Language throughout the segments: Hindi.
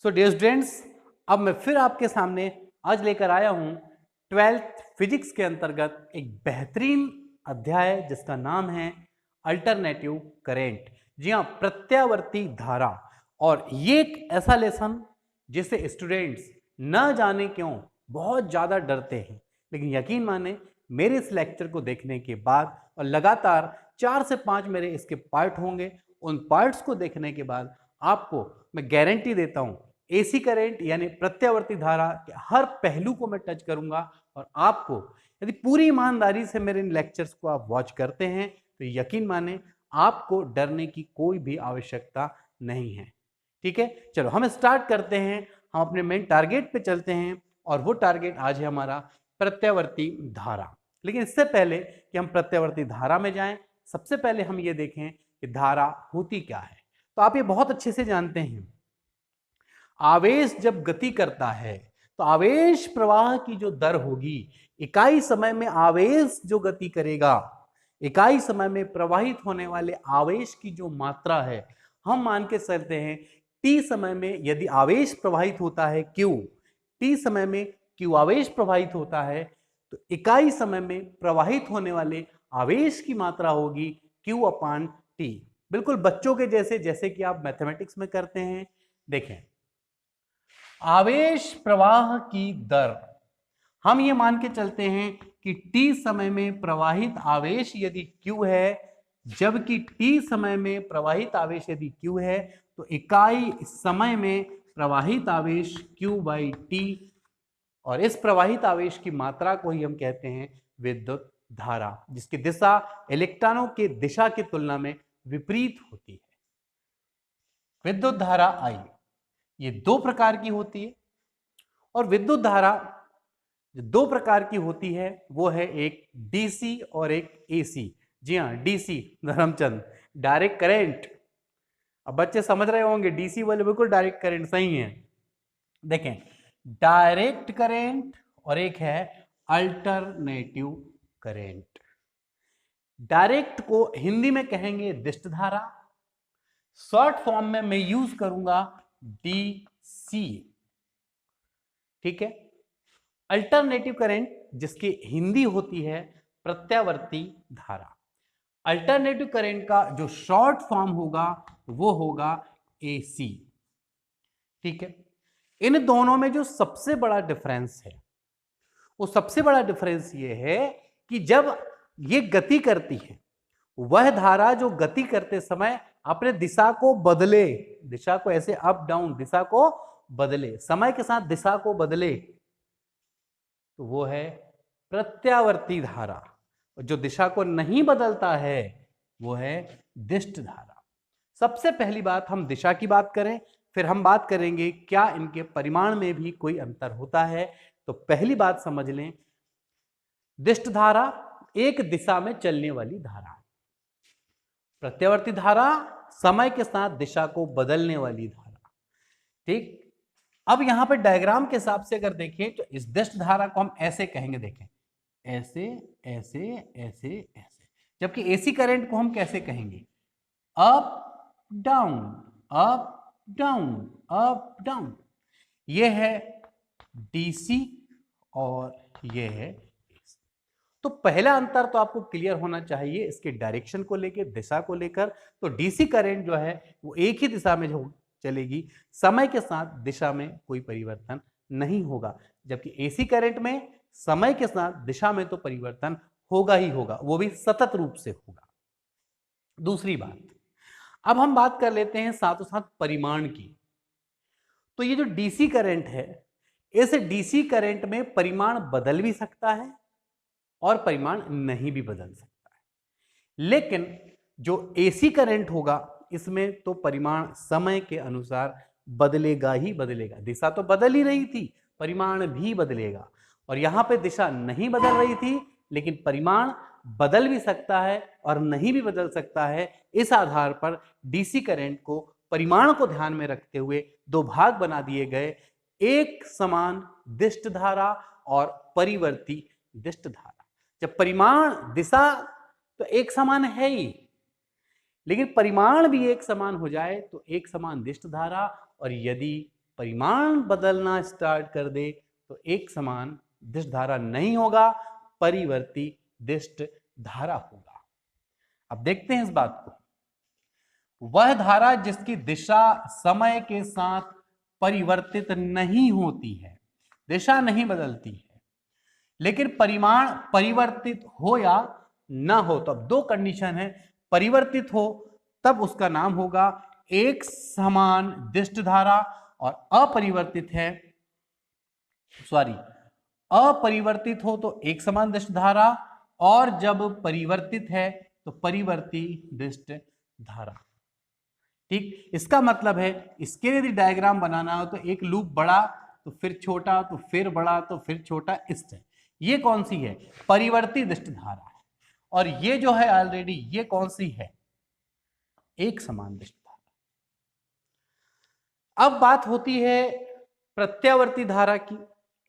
सो डियर स्टूडेंट्स, अब मैं फिर आपके सामने आज लेकर आया हूं 12th फिजिक्स के अंतर्गत एक बेहतरीन अध्याय जिसका नाम है अल्टरनेटिव करेंट। जी हाँ, प्रत्यावर्ती धारा। और ये एक ऐसा लेसन जिसे स्टूडेंट्स न जाने क्यों बहुत ज़्यादा डरते हैं, लेकिन यकीन माने मेरे इस लेक्चर को देखने के बाद और लगातार 4 से 5 मेरे इसके पार्ट होंगे, उन पार्ट्स को देखने के बाद आपको मैं गारंटी देता हूं एसी करंट यानी प्रत्यावर्ती धारा के हर पहलू को मैं टच करूंगा। और आपको यदि पूरी ईमानदारी से मेरे इन लेक्चर्स को आप वॉच करते हैं तो यकीन माने आपको डरने की कोई भी आवश्यकता नहीं है। ठीक है, चलो हम स्टार्ट करते हैं। हम अपने मेन टारगेट पे चलते हैं और वो टारगेट आज है हमारा प्रत्यावर्ती धारा। लेकिन इससे पहले कि हम प्रत्यावर्ती धारा में जाएं, सबसे पहले हम ये देखें कि धारा होती क्या है। तो आप ये बहुत अच्छे से जानते हैं, आवेश जब गति करता है तो आवेश प्रवाह की जो दर होगी, इकाई समय में आवेश जो गति करेगा, इकाई समय में प्रवाहित होने वाले आवेश की जो मात्रा है, हम मान के चलते हैं टी समय में यदि आवेश प्रवाहित होता है क्यू, टी समय में क्यू आवेश प्रवाहित होता है तो इकाई समय में प्रवाहित होने वाले आवेश की मात्रा होगी क्यू अपान टी। बिल्कुल बच्चों के जैसे, जैसे कि आप मैथमेटिक्स में करते हैं। देखें, आवेश प्रवाह की दर हम ये मान के चलते हैं कि t समय में प्रवाहित आवेश यदि q है, जबकि t समय में प्रवाहित आवेश यदि q है तो इकाई समय में प्रवाहित आवेश q बाई टी, और इस प्रवाहित आवेश की मात्रा को ही हम कहते हैं विद्युत धारा, जिसकी दिशा इलेक्ट्रॉनों के दिशा की तुलना में विपरीत होती है। विद्युत धारा आई, ये दो प्रकार की होती है। और विद्युत धारा जो दो प्रकार की होती है वो है एक डीसी और एक एसी। जी हाँ, डीसी धर्मचंद डायरेक्ट करंट। अब बच्चे समझ रहे होंगे डीसी वाले बिल्कुल डायरेक्ट करंट सही है। देखें, डायरेक्ट करंट और एक है अल्टरनेटिव करंट। डायरेक्ट को हिंदी में कहेंगे दिष्ट धारा, शॉर्ट फॉर्म में मैं यूज करूंगा डीसी। ठीक है, अल्टरनेटिव करंट जिसकी हिंदी होती है प्रत्यावर्ती धारा। अल्टरनेटिव करंट का जो शॉर्ट फॉर्म होगा वो होगा एसी। ठीक है, इन दोनों में जो सबसे बड़ा डिफरेंस है, वो सबसे बड़ा डिफरेंस ये है कि जब ये गति करती है, वह धारा जो गति करते समय अपने दिशा को बदले, दिशा को ऐसे अप डाउन, दिशा को बदले, समय के साथ दिशा को बदले, तो वो है प्रत्यावर्ती धारा। और जो दिशा को नहीं बदलता है वो है दिष्ट धारा। सबसे पहली बात हम दिशा की बात करें, फिर हम बात करेंगे क्या इनके परिमाण में भी कोई अंतर होता है। तो पहली बात समझ लें, दिष्ट धारा एक दिशा में चलने वाली धारा, प्रत्यावर्ती धारा समय के साथ दिशा को बदलने वाली धारा। ठीक, अब यहां पर डायग्राम के हिसाब से अगर देखें तो इस दिष्ट धारा को हम ऐसे कहेंगे, देखें ऐसे ऐसे ऐसे ऐसे, जबकि एसी करंट को हम कैसे कहेंगे, up down up down up down. ये है डीसी और ये है एसी। तो पहला अंतर तो आपको क्लियर होना चाहिए इसके डायरेक्शन को लेकर, दिशा को लेकर। तो डीसी करंट जो है वो एक ही दिशा में जो चलेगी, समय के साथ दिशा में कोई परिवर्तन नहीं होगा, जबकि एसी करंट में समय के साथ दिशा में तो परिवर्तन होगा ही होगा, वो भी सतत रूप से होगा। दूसरी बात, अब हम बात कर लेते हैं साथों साथ परिमाण की। तो ये जो डीसी करंट है, इस डीसी करंट में परिमाण बदल भी सकता है और परिमाण नहीं भी बदल सकता है। लेकिन जो एसी करंट होगा इसमें तो परिमाण समय के अनुसार बदलेगा ही बदलेगा। दिशा तो बदल ही रही थी, परिमाण भी बदलेगा। और यहां पे दिशा नहीं बदल रही थी लेकिन परिमाण बदल भी सकता है और नहीं भी बदल सकता है। इस आधार पर डीसी करंट को परिमाण को ध्यान में रखते हुए दो भाग बना दिए गए, एक समान दिष्ट धारा और परिवर्ती दिष्ट धारा। जब परिमाण दिशा तो एक समान है ही, लेकिन परिमाण भी एक समान हो जाए तो एक समान दिष्ट धारा, और यदि परिमाण बदलना स्टार्ट कर दे तो एक समान दिष्ट धारा नहीं होगा, परिवर्ती दिष्ट धारा होगा। अब देखते हैं इस बात को। वह धारा जिसकी दिशा समय के साथ परिवर्तित नहीं होती है, दिशा नहीं बदलती है, लेकिन परिमाण परिवर्तित हो या ना हो, तो अब दो कंडीशन है। परिवर्तित हो तब उसका नाम होगा एक समान दिष्ट धारा, और अपरिवर्तित है, सॉरी, अपरिवर्तित हो तो एक समान दिष्ट धारा, और जब परिवर्तित है तो परिवर्ती दिष्ट धारा। ठीक, इसका मतलब है इसके यदि डायग्राम बनाना हो तो एक लूप बड़ा तो फिर छोटा तो फिर बड़ा तो फिर छोटा, इस तरह। ये कौन सी है? परिवर्ती दिष्ट धारा है। और ये जो है ऑलरेडी ये कौन सी है? एक समान दिष्ट धारा। अब बात होती है प्रत्यावर्ती धारा की।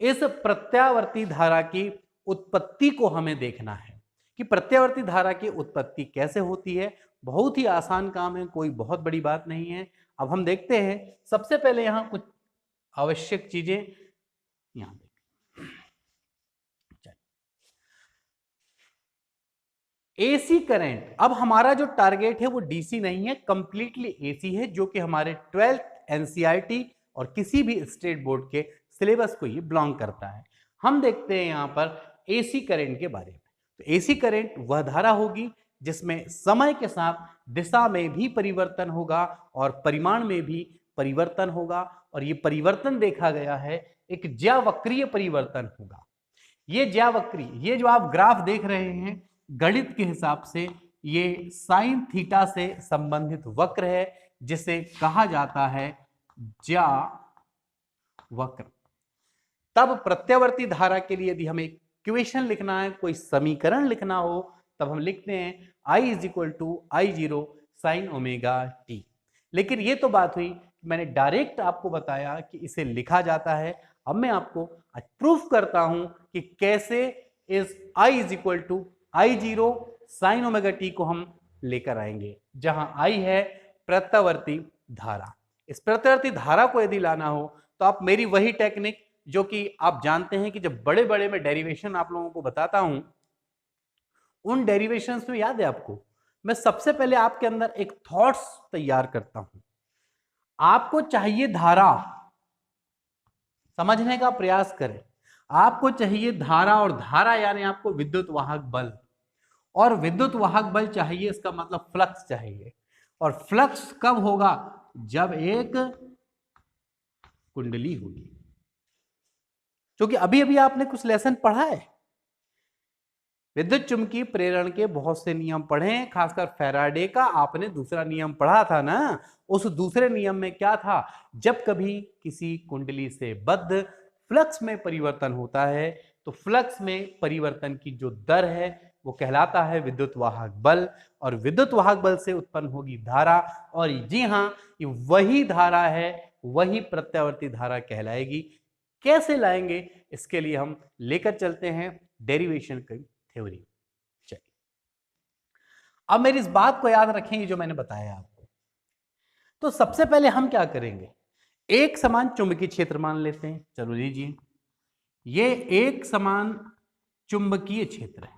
इस प्रत्यावर्ती धारा की उत्पत्ति को हमें देखना है कि प्रत्यावर्ती धारा की उत्पत्ति कैसे होती है। बहुत ही आसान काम है, कोई बहुत बड़ी बात नहीं है। अब हम देखते हैं। सबसे पहले यहां कुछ आवश्यक चीजें यहां देखते। एसी करंट, अब हमारा जो टारगेट है वो डीसी नहीं है, कंप्लीटली एसी है, जो कि हमारे 12th एनसीईआरटी और किसी भी स्टेट बोर्ड के सिलेबस को ये बिलोंग करता है। हम देखते हैं यहां पर एसी करंट के बारे में। तो एसी करंट वह धारा होगी जिसमें समय के साथ दिशा में भी परिवर्तन होगा और परिमाण में भी परिवर्तन होगा, और ये परिवर्तन देखा गया है एक ज्यावक्रीय परिवर्तन होगा। ये ज्यावक्रीय, ये जो आप ग्राफ देख रहे हैं गणित के हिसाब से ये साइन थीटा से संबंधित वक्र है, जिसे कहा जाता है ज्यावक्र। तब प्रत्यावर्ती धारा के लिए यदि हमें इक्वेशन लिखना है, कोई समीकरण लिखना हो, तब हम लिखते हैं I = I0 sin omega T. लेकिन ये तो बात हुई, मैंने डायरेक्ट आपको बताया कि इसे लिखा जाता है। अब मैं आपको प्रूफ करता हूं कि कैसे इस I = I0 sin omega T को हम लेकर आएंगे, जहां I है प्रत्यावर्ती धारा। इस प्रत्यावर्ती धारा को यदि लाना हो तो आप मेरी वही टेक्निक जो कि आप जानते हैं कि जब बड़े बड़े में डेरिवेशन आप लोगों को बताता हूं, उन डेरिवेशंस में याद है आपको, मैं सबसे पहले आपके अंदर एक थॉट्स तैयार करता हूं। आपको चाहिए धारा, समझने का प्रयास करें। आपको चाहिए धारा, और धारा यानी आपको विद्युत वाहक बल, और विद्युत वाहक बल चाहिए, इसका मतलब फ्लक्स चाहिए। और फ्लक्स कब होगा? जब एक कुंडली होगी, क्योंकि अभी अभी आपने कुछ लेसन पढ़ा है, विद्युत चुंबकीय प्रेरण के बहुत से नियम पढ़े हैं, खासकर फैराडे का आपने दूसरा नियम पढ़ा था ना। उस दूसरे नियम में क्या था? जब कभी किसी कुंडली से बद्ध फ्लक्स में परिवर्तन होता है तो फ्लक्स में परिवर्तन की जो दर है वो कहलाता है विद्युत वाहक बल, और विद्युत वाहक बल से उत्पन्न होगी धारा। और जी हाँ, ये वही धारा है, वही प्रत्यावर्ती धारा कहलाएगी। कैसे लाएंगे, इसके लिए हम लेकर चलते हैं डेरिवेशन की थ्योरी। चलिए, अब मेरी इस बात को याद रखें, जो मैंने बताया आपको। तो सबसे पहले हम क्या करेंगे, एक समान चुंबकीय क्षेत्र मान लेते हैं। चलो लीजिए, ये एक समान चुंबकीय क्षेत्र है।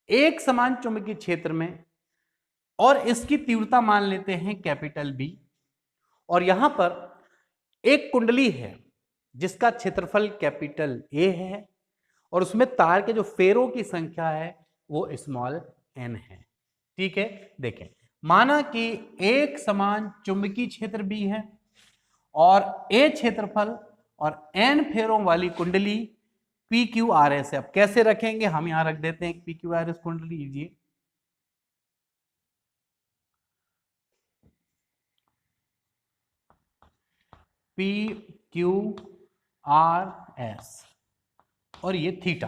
एक समान चुंबकीय क्षेत्र में, और इसकी तीव्रता मान लेते हैं कैपिटल बी, और यहां पर एक कुंडली है जिसका क्षेत्रफल कैपिटल ए है, और उसमें तार के जो फेरों की संख्या है वो स्मॉल n है। ठीक है, देखें, माना कि एक समान चुंबकीय क्षेत्र भी है और a क्षेत्रफल और n फेरों वाली कुंडली PQRS है। अब कैसे रखेंगे, हम यहां रख देते हैं PQRS कुंडली। लीजिए, PQRS और ये थीटा।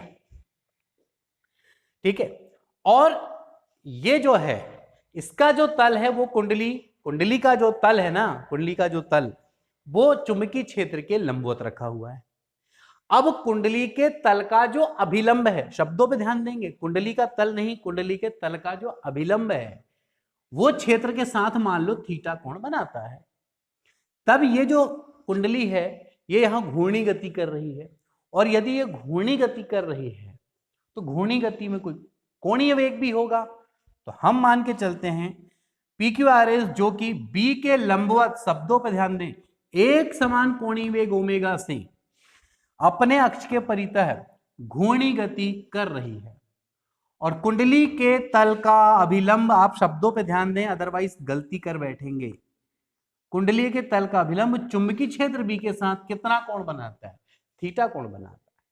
ठीक है, और ये जो है इसका जो तल है वो कुंडली का जो तल है ना, कुंडली का जो तल वो चुंबकीय क्षेत्र के लंबवत रखा हुआ है। अब कुंडली के तल का जो अभिलंब है, शब्दों पे ध्यान देंगे, कुंडली का तल नहीं, कुंडली के तल का जो अभिलंब है वो क्षेत्र के साथ मान लो थीटा कोण बनाता है। तब ये जो कुंडली है ये यहां घूर्णी गति कर रही है, और यदि ये घूर्णी गति कर रही है तो घूर्णी गति में कोई कोणीय वेग भी होगा। तो हम मान के चलते हैं PQRS जो कि B के लंबवत, शब्दों पर ध्यान दें, एक समान कोणीय वेग ओमेगा से अपने अक्ष के परितः घूर्णी गति कर रही है, और कुंडली के तल का अभिलंब, आप शब्दों पे ध्यान दें अदरवाइज गलती कर बैठेंगे, कुंडली के तल का अभिलंब चुंबकीय क्षेत्र बी के साथ कितना कोण बनाता है? थीटा कोण बनाता है।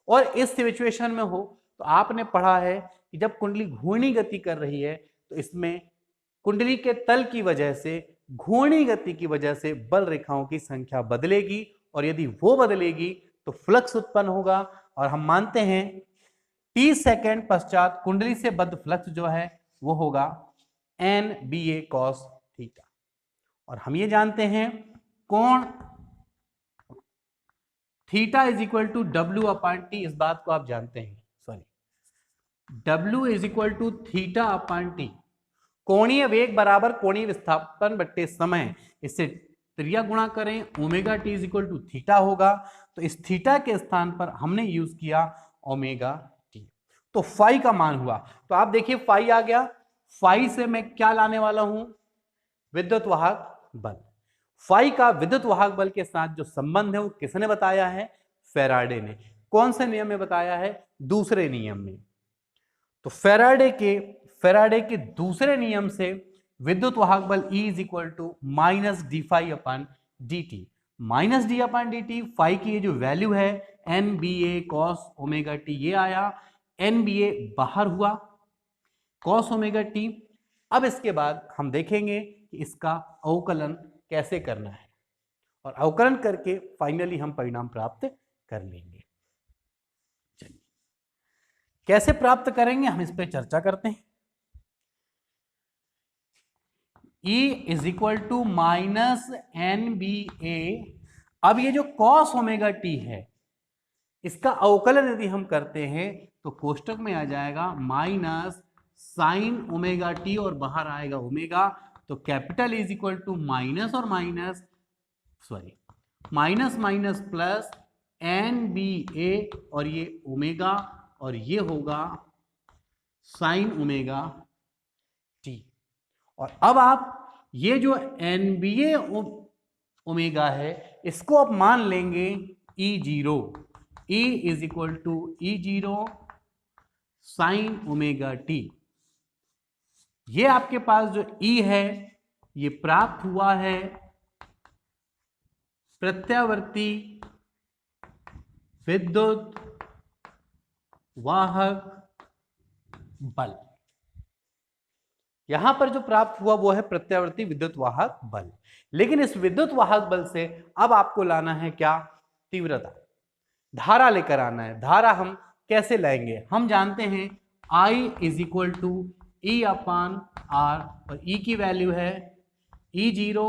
और इस सिचुएशन में हो तो आपने पढ़ा है कि जब कुंडली घूर्णी गति कर रही है तो इसमें कुंडली के तल की वजह से, घूर्णी गति की वजह से बल रेखाओं की संख्या बदलेगी, और यदि वो बदलेगी तो फ्लक्स उत्पन्न होगा। और हम मानते हैं t सेकेंड पश्चात कुंडली से बद्ध फ्लक्स जो है वो होगा NBA cos थीटा। और हम ये जानते हैं कोण theta is equal to W upon T, इस बात को आप जानते हैं, sorry, W is equal to theta upon T, कोणीय वेग बराबर कोणीय विस्थापन बट्टे समय, इससे त्रिज्या गुणा करें, omega T is equal to theta होगा। तो इस थीटा के स्थान पर हमने यूज किया ओमेगा टी, तो फाई का मान हुआ। तो आप देखिए फाई आ गया, फाई से मैं क्या लाने वाला हूं? विद्युत वाहक बल। फाई का विद्युत वाहक बल के साथ जो संबंध है वो किसने बताया है? फैराडे ने। कौन से नियम में बताया है? दूसरे नियम में। तो फैराडे के दूसरे नियम से विद्युत वाहक बल E is equal to minus D phi upon D T, minus D upon D T, phi की ये जो वैल्यू है NBA cos ओमेगा टी, ये आया, NBA बाहर हुआ, cos ओमेगा टी। अब इसके बाद हम देखेंगे कि इसका अवकलन कैसे करना है, और अवकलन करके फाइनली हम परिणाम प्राप्त कर लेंगे। चलिए कैसे प्राप्त करेंगे हम इस पर चर्चा करते हैं। E is equal to minus NBA। अब ये जो cos ओमेगा टी है इसका अवकलन यदि हम करते हैं तो कोष्टक में आ जाएगा माइनस साइन ओमेगा टी, और बाहर आएगा ओमेगा। तो capital is equal to minus और minus, sorry, minus minus plus NBA, और ये ओमेगा, और ये होगा साइन ओमेगा टी। और अब आप ये जो NBA ओमेगा है इसको आप मान लेंगे E0, E is equal to E0 sine omega T. ये आपके पास जो E है ये प्राप्त हुआ है प्रत्यावर्ती विद्युत वाहक बल। यहां पर जो प्राप्त हुआ वो है प्रत्यावर्ती विद्युत वाहक बल। लेकिन इस विद्युत वाहक बल से अब आपको लाना है क्या? तीव्रता, धारा लेकर आना है। धारा हम कैसे लाएंगे? हम जानते हैं I is equal to E upon R, और E की वैल्यू है E0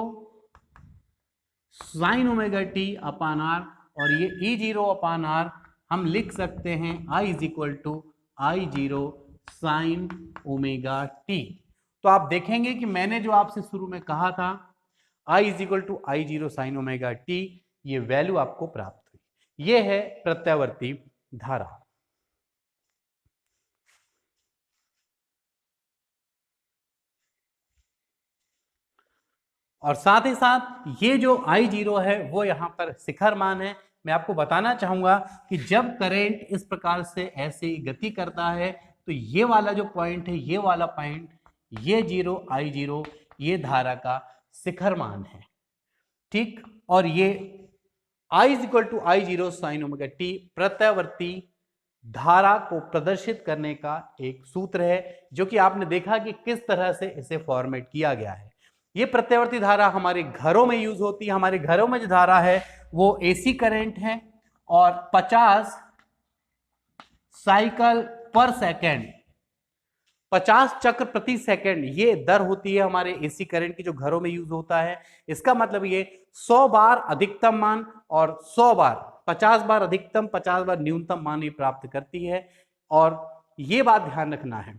sine omega T upon R, और ये E0 अपान R हम लिख सकते हैं I is equal to I0 sine omega T. तो आप देखेंगे कि मैंने जो आपसे शुरू में कहा था I is equal to I0 sine omega T, ये वैल्यू आपको प्राप्त हुई। ये है प्रत्यावर्ती धारा। और साथ ही साथ ये जो I0 है वो यहां पर शिखर मान है। मैं आपको बताना चाहूंगा कि जब करंट इस प्रकार से ऐसे गति करता है तो ये वाला जो पॉइंट है, ये वाला पॉइंट, ये जीरो I0, ये धारा का शिखर मान है, ठीक। और ये I is equal to I0 sine omega T प्रत्यावर्ती धारा को प्रदर्शित करने का एक सूत्र है, जो कि आपने देखा कि किस तरह से इसे फॉर्मेट किया गया है। ये प्रत्यावर्ती धारा हमारे घरों में यूज होती है। हमारे घरों में जो धारा है वो AC करंट है, और 50 साइकिल पर सेकेंड, 50 चक्र प्रति सेकंड ये दर होती है हमारे AC करंट की जो घरों में यूज होता है। इसका मतलब ये 100 बार अधिकतम मान और 100 बार, 50 बार अधिकतम, 50 बार न्यूनतम मान ये प्राप्त करती है। और ये बात ध्यान रखना है